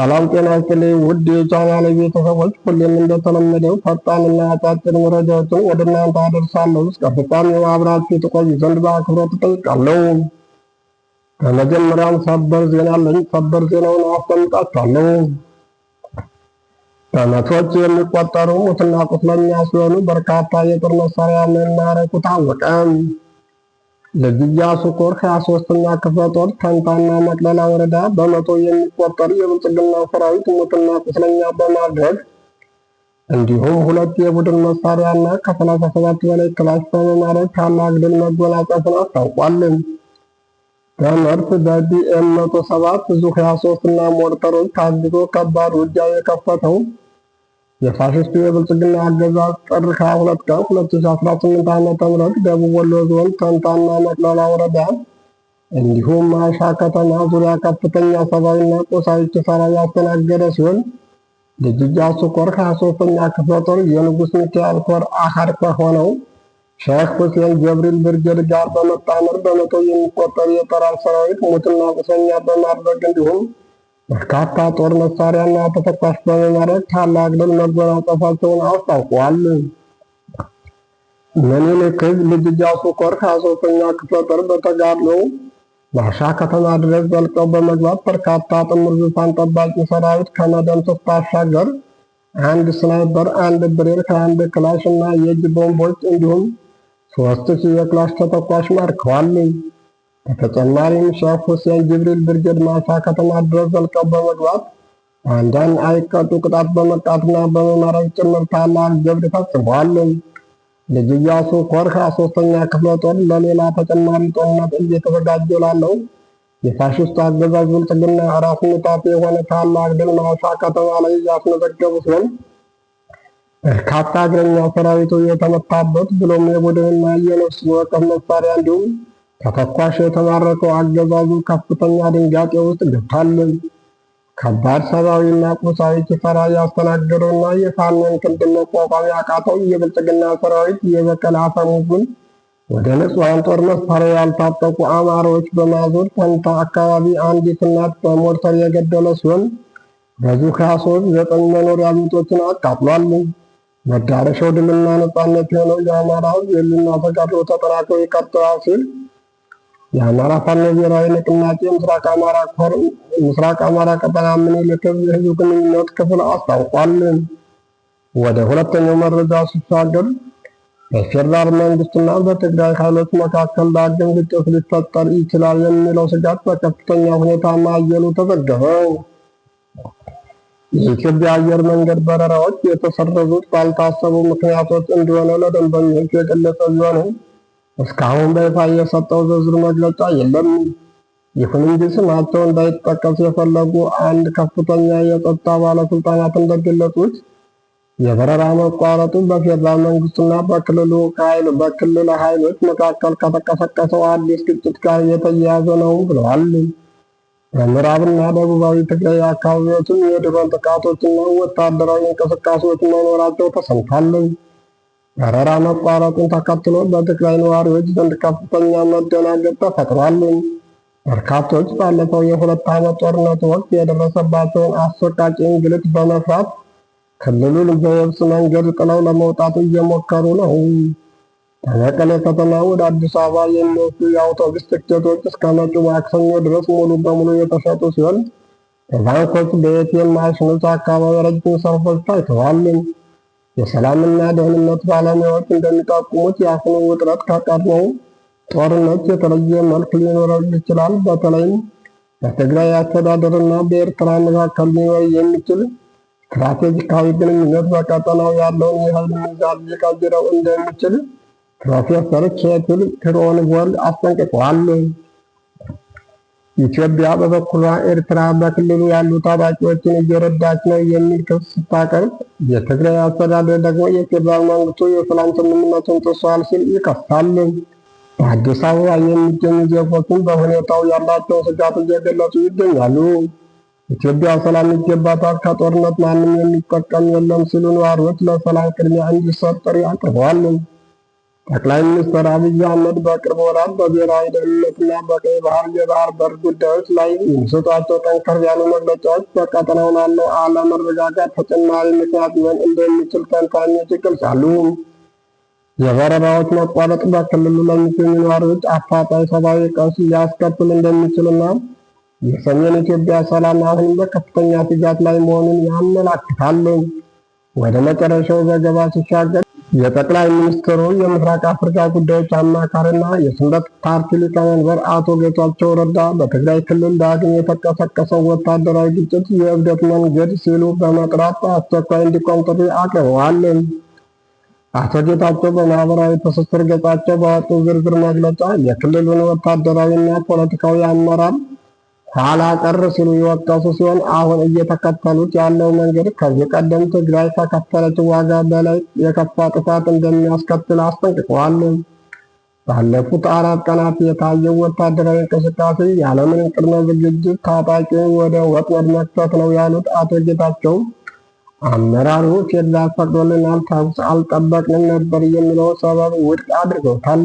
ሰላም ጤና ይስጥልኝ ውድ የቻናሌ ቤተሰቦች፣ ሁሌም እንደተለመደው ፈጣንና አጫጭር መረጃዎችን ወደ እናንተ አደርሳለሁ። እስከ ፍጻሜው አብራችሁ ትቆዩ ዘንድ በአክብሮት እጠይቃለሁ። በመጀመሪያም ሰበር ዜና አለኝ። ሰበር ዜናውን አስደምጣችኋለሁ። በመቶዎች የሚቆጠሩ ሙትና ቁስለኛ ሲሆኑ በርካታ የጦር መሳሪያ መማረኩ ታወቀ። ልጅ ኢያሱ ኮር 23ኛ ክፍለ ጦር ተንታና መቅደላ ወረዳ በመቶ የሚቆጠር የብልጽግና ሰራዊት ሙትና ቁስለኛ በማድረግ እንዲሁም 2 የቡድን መሳሪያና ከ37 በላይ ክላሽ በመማረክ ታላቅ ድል መጎናጸፉን አስታውቋል። በመድፍ በቢኤም 107 ዙ 23 እና ሞርተሮች ታግዞ ከባድ ውጊያ የከፈተው የፋሽስቱ የብልጽግና አገዛዝ ጥር 22 ቀን 2018 ዓ.ም ደቡብ ወሎ ዞን ተንታና መቅደላ ወረዳ እንዲሁም ማሻ ከተማ ዙሪያ ከፍተኛ ሰብአዊና ቁሳዊ ኪሳራ ያስተናገደ ሲሆን ልጅ ኢያሱ ኮር 23ኛ ክፍለ ጦር የንጉስ ሚካኤል ኮር አሃድ ከሆነው ሼክ ሁሴን ጀብሪል ብርጌድ ጋር በመጣመር በመቶ የሚቆጠር የጦር ሰራዊት ሙትና ቁስለኛ በማድረግ እንዲሁም በርካታ ጦር መሳሪያና ተተኳሽ በመማረክ ታላቅ ድል መጎናጸፋቸውን አስታውቀዋል። ምኒልክ ዕዝ ልጅ ኢያሱ ኮር 23ኛ ክፍለ ጦር በተጋድሎው ማሻ ከተማ ድረስ ዘልቀው በመግባት በርካታ ጥምር ዙፋን ጠባቂ ሰራዊት ከመደምሰስ ባሻገር 1 ስናይፐር፣ 1 ብሬን፣ 1 ክላሽ እና የእጅ ቦምቦች እንዲሁም 3000 የክላሽ ተተኳሽ ማርከዋል። በተጨማሪም ሼክ ሁሴን ጅብሪል ብርጌድ ማሻ ከተማ ድረስ ዘልቀው በመግባት አንዳንድ አይቀጡ ቅጣት በመቅጣትና በመማረክ ጭምር ታላቅ ጀብድ ፈጽመዋል። ልጅ ኢያሱ ኮር 23ኛ ክፍለ ጦር ለሌላ ተጨማሪ ጦርነት እየተዘጋጀ ላለው የፋሽስቱ አገዛዝ ብልጽግና ራስ ምታት የሆነ ታላቅ ድል ማሻ ከተማ ላይ ያስመዘገቡ ሲሆን በርካታ እግረኛ ሰራዊቱ የተመታበት ብሎም የቡድንና የነፍስ ወከፍ መሳሪያ እንዲሁም ተተኳሽ የተማረከው አገዛዙ ከፍተኛ ድንጋጤ ውስጥ ገብቷል። ከባድ ሰብአዊና ቁሳዊ ኪሳራ ያስተናገደውና የፋኖን ክንድ መቋቋም ያቃተው የብልጽግና ሰራዊት የበቀል አፈሙዙን ወደ ንጹሐን ጦር መሳሪያ ያልታጠቁ አማራዎች በማዞር ተንታ አካባቢ አንዲት እናት በሞርተር የገደለ ሲሆን በዙ 23 9 መኖሪያ ቤቶችን አቃጥሏል። መዳረሻው ድልና ነጻነት የሆነው የአማራ ሕዝብ የህልውና ተጋድሎ ተጠናክሮ ይቀጥላል ሲል የአማራ ፋኖ ብሔራዊ ንቅናቄ ምስራቅ አማራ ቀጠና ምኒልክ ዕዝ የህዝብ ግንኙነት ክፍል አስታውቋል። ወደ ሁለተኛው መረጃ ሲሻገር በፌዴራል መንግስትና በትግራይ ኃይሎች መካከል ዳግም ግጭት ሊፈጠር ይችላል የሚለው ስጋት በከፍተኛ ሁኔታ ማየሉ ተዘገበ። የኢትዮጵያ አየር መንገድ በረራዎች የተሰረዙት ባልታሰቡ ምክንያቶች እንደሆነ ለደንበኞች የገለጸ ቢሆንም እስካሁን በይፋ የሰጠው ዝርዝር መግለጫ የለም። ይሁን እንጂ ስማቸው እንዳይጠቀስ የፈለጉ አንድ ከፍተኛ የጸጥታ ባለስልጣናት እንደገለጹት የበረራ መቋረጡ በፌዴራል መንግስትና በክልል ኃይሎች መካከል ከተቀሰቀሰው አዲስ ግጭት ጋር የተያያዘ ነው ብለዋል። በምዕራብና ደቡባዊ ትግራይ አካባቢዎችም የድሮን ጥቃቶችና ወታደራዊ እንቅስቃሴዎች መኖራቸው ተሰምቷል። በረራ መቋረጡን ተከትሎ በትግራይ ነዋሪዎች ዘንድ ከፍተኛ መደናገጥ ተፈጥሯል። በርካቶች ባለፈው የ2 ዓመት ጦርነት ወቅት የደረሰባቸውን አሰቃቂ እንግልት በመፍራት ክልሉን በየብስ መንገድ ጥለው ለመውጣት እየሞከሩ ነው። ከመቀሌ ከተማ ወደ አዲስ አበባ የሚወስዱ የአውቶቡስ ትኬቶች እስከ መጪው ማክሰኞ ድረስ ሙሉ በሙሉ የተሸጡ ሲሆን በባንኮች፣ በኤቲኤም ማሽኖች አካባቢ ረጅም ሰልፎች ታይተዋል። የሰላምና ደህንነት ባለሙያዎች እንደሚጠቁሙት የአሁኑ ውጥረት ከቀድሞው ጦርነት የተለየ መልክ ሊኖረው ይችላል። በተለይም በትግራይ አስተዳደርና በኤርትራ መካከል ሊኖር የሚችል ስትራቴጂካዊ ግንኙነት በቀጠናው ያለውን የኃይል ሚዛን ሊቀይረው እንደሚችል ፕሮፌሰር ኬትል ክሮንቮል አስጠንቅቀዋል። ኢትዮጵያ በበኩሏ ኤርትራ በክልሉ ያሉ ታጣቂዎችን እየረዳች ነው የሚል ክስ ስታቀርብ፣ የትግራይ አስተዳደር ደግሞ የፌዴራል መንግስቱ የሰላም ስምምነቱን ጥሷል ሲል ይከሳል። በአዲስ አበባ የሚገኙ ዜጎችን በሁኔታው ያላቸውን ስጋት እየገለጹ ይገኛሉ። ኢትዮጵያ ሰላም ይገባታል፣ ከጦርነት ማንም የሚጠቀም የለም ሲሉ ነዋሪዎች ለሰላም ቅድሚያ እንዲሰጥ ጥሪ አቅርበዋል። ጠቅላይ ሚኒስትር አብይ አህመድ በቅርብ ወራት በብሔራዊ ደህንነትና በቀይ ባህር የባህር በር ጉዳዮች ላይ የሚሰጧቸው ጠንከር ያሉ መግለጫዎች በቀጠናው ላለው አለመረጋጋት ተጨማሪ ምክንያት ሊሆን እንደሚችል ተንታኞች ይገልጻሉ። የበረራዎች መቋረጥ በክልሉ ለሚገኙ ነዋሪዎች አፋጣኝ ሰብአዊ ቀውስ ሊያስከትል እንደሚችልና የሰሜን ኢትዮጵያ ሰላም አሁንም በከፍተኛ ስጋት ላይ መሆኑን ያመላክታሉ። ወደ መጨረሻው ዘገባ ሲሻገር የጠቅላይ ሚኒስትሩ የምስራቅ አፍሪካ ጉዳዮች አማካሪና የስምረት ፓርቲ ሊቀመንበር አቶ ጌታቸው ረዳ በትግራይ ክልል ዳግም የተቀሰቀሰው ወታደራዊ ግጭት የእብደት መንገድ ሲሉ በመጥራት በአስቸኳይ እንዲቆም ጥሪ አቅርበዋል። አቶ ጌታቸው በማህበራዊ ትስስር ገጻቸው ባወጡት ዝርዝር መግለጫ የክልሉን ወታደራዊና ፖለቲካዊ አመራር ኋላ ቀር ሲሉ የወቀሱ ሲሆን አሁን እየተከተሉት ያለው መንገድ ከዚህ ቀደም ትግራይ ከከፈለችው ዋጋ በላይ የከፋ ጥፋት እንደሚያስከትል አስጠንቅቀዋል። ባለፉት 4 ቀናት የታየው ወታደራዊ እንቅስቃሴ ያለምንም ቅድመ ዝግጅት ታጣቂውን ወደ ወጥመድ መክተት ነው ያሉት አቶ ጌታቸው አመራሩ ፌዴራል ፈቅዶልናል፣ ተኩስ አልጠበቅንም ነበር የሚለውን ሰበብ ውድቅ አድርገውታል።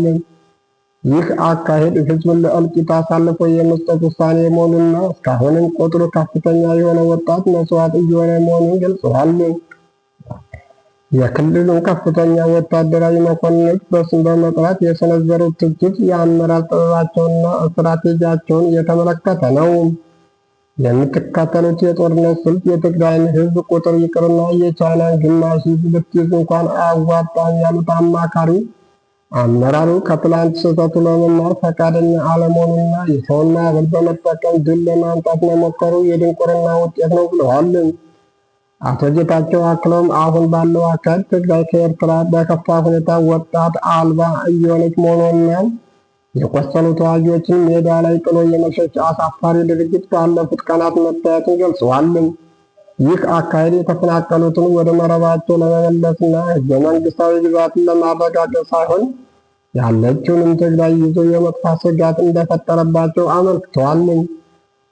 ይህ አካሄድ ህዝብን ለእልቂት አሳልፎ የመስጠት ውሳኔ መሆኑንና እስካሁንም ቁጥሩ ከፍተኛ የሆነ ወጣት መስዋዕት እየሆነ መሆኑን ገልጸዋል። የክልሉን ከፍተኛ ወታደራዊ መኮንኖች በስም በመጥራት የሰነዘሩት ትችት የአመራር ጥበባቸውንና ስትራቴጂያቸውን የተመለከተ ነው። የምትከተሉት የጦርነት ስልት የትግራይን ህዝብ ቁጥር ይቅርና የቻይናን ግማሽ ህዝብ ብትይዝ እንኳን አያዋጣም ያሉት አማካሪ አመራሩ ከትላንት ስህተቱ ለመማር ፈቃደኛ አለመሆኑና የሰውን ማዕበል በመጠቀም ድል ለማምጣት መሞከሩ የድንቁርና ውጤት ነው ብለዋል። አቶ ጌታቸው አክለውም አሁን ባለው አካሄድ ትግራይ ከኤርትራ በከፋ ሁኔታ ወጣት አልባ እየሆነች መሆኑንና የቆሰሉ ተዋጊዎችን ሜዳ ላይ ጥሎ የመሸሽ አሳፋሪ ድርጊት ባለፉት ቀናት መታየቱን ገልጸዋል። ይህ አካሄድ የተፈናቀሉትን ወደ መረባቸው ለመመለስና ህገ መንግስታዊ ግዛትን ለማረጋገጥ ሳይሆን ያለችውንም ትግራይ ይዞ የመጥፋት ስጋት እንደፈጠረባቸው አመልክተዋል።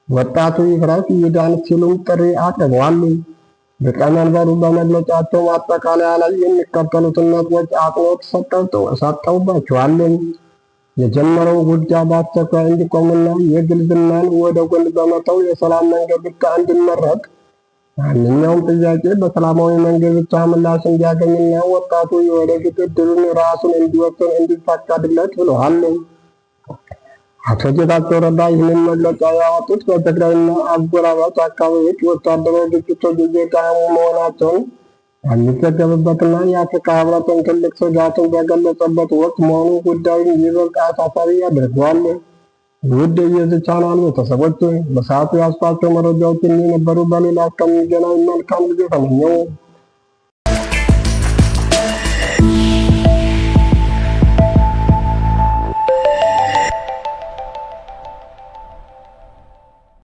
ወጣቱ ይፍረስ ይዳን ሲሉም ጥሪ አቅርበዋል። ሊቀመንበሩ በመግለጫቸው ማጠቃለያ ላይ የሚከተሉትን ነጥቦች አጽንኦት ሰጠውባቸዋል። የጀመረው ውጊያ በአስቸኳይ እንዲቆምና የግል ዝናን ወደ ጎን በመተው የሰላም መንገድ ብቻ እንዲመረጥ፣ ማንኛውም ጥያቄ በሰላማዊ መንገድ ብቻ ምላሽ እንዲያገኝና ወጣቱ የወደፊት ዕድሉን ራሱን እንዲወስን እንዲፈቀድለት ብለዋል። አቶ ጌታቸው ረዳ ይህንን መግለጫ ያወጡት በትግራይና አጎራባች አካባቢዎች ወታደራዊ ግጭቶች እየቀጠሉ መሆናቸውን በሚዘገብበትና የአፍሪካ ህብረትን ትልቅ ስጋትን በገለጸበት ወቅት መሆኑ ጉዳዩን ይበልጥ አሳሳቢ ያደርገዋል። ውድ የዚህ ቻናል ቤተሰቦች በሰዓቱ ያስኳቸው መረጃዎች የነበሩ፣ በሌላ እስከምንገናኝ መልካም ጊዜ ተመኘው።